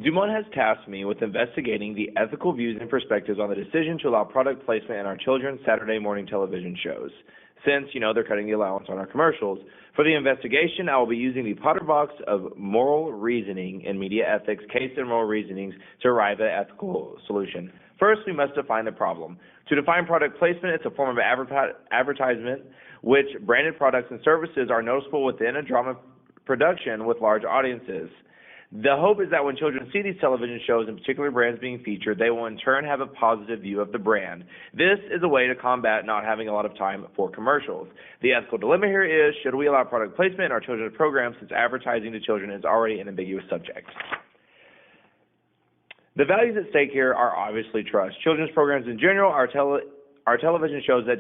Dumont has tasked me with investigating the ethical views and perspectives on the decision to allow product placement in our children's Saturday morning television shows. Since, they're cutting the allowance on our commercials. For the investigation, I will be using the Potter Box of Moral Reasoning and Media Ethics Case and Moral Reasonings to arrive at an ethical solution. First, we must define the problem. To define product placement, it's a form of advertisement which branded products and services are noticeable within a drama production with large audiences. The hope is that when children see these television shows and particular brands being featured, they will in turn have a positive view of the brand. This is a way to combat not having a lot of time for commercials. The ethical dilemma here is, should we allow product placement in our children's programs since advertising to children is already an ambiguous subject? The values at stake here are obviously trust. Children's programs in general are television shows that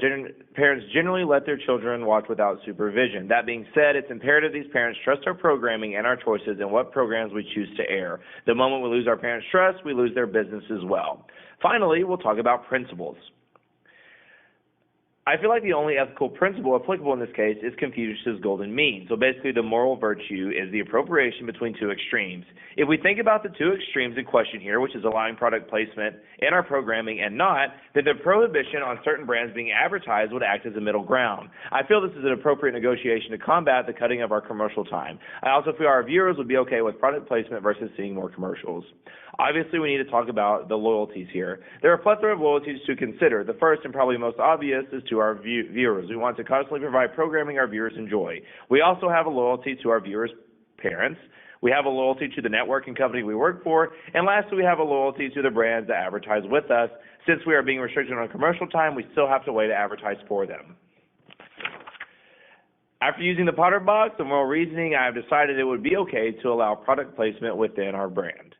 parents generally let their children watch without supervision. That being said, it's imperative these parents trust our programming and our choices in what programs we choose to air. The moment we lose our parents' trust, we lose their business as well. Finally, we'll talk about principles. I feel like the only ethical principle applicable in this case is Confucius' golden mean. So basically, the moral virtue is the appropriation between two extremes. If we think about the two extremes in question here, which is allowing product placement in our programming and not, then the prohibition on certain brands being advertised would act as a middle ground. I feel this is an appropriate negotiation to combat the cutting of our commercial time. I also feel our viewers would be okay with product placement versus seeing more commercials. Obviously, we need to talk about the loyalties here. There are a plethora of loyalties to consider. The first and probably most obvious is to our viewers. We want to constantly provide programming our viewers enjoy. We also have a loyalty to our viewers' parents. We have a loyalty to the network and company we work for. And lastly, we have a loyalty to the brands that advertise with us. Since we are being restricted on commercial time, we still have to wait to advertise for them. After using the Potter Box of Moral Reasoning, I have decided it would be okay to allow product placement within our brand.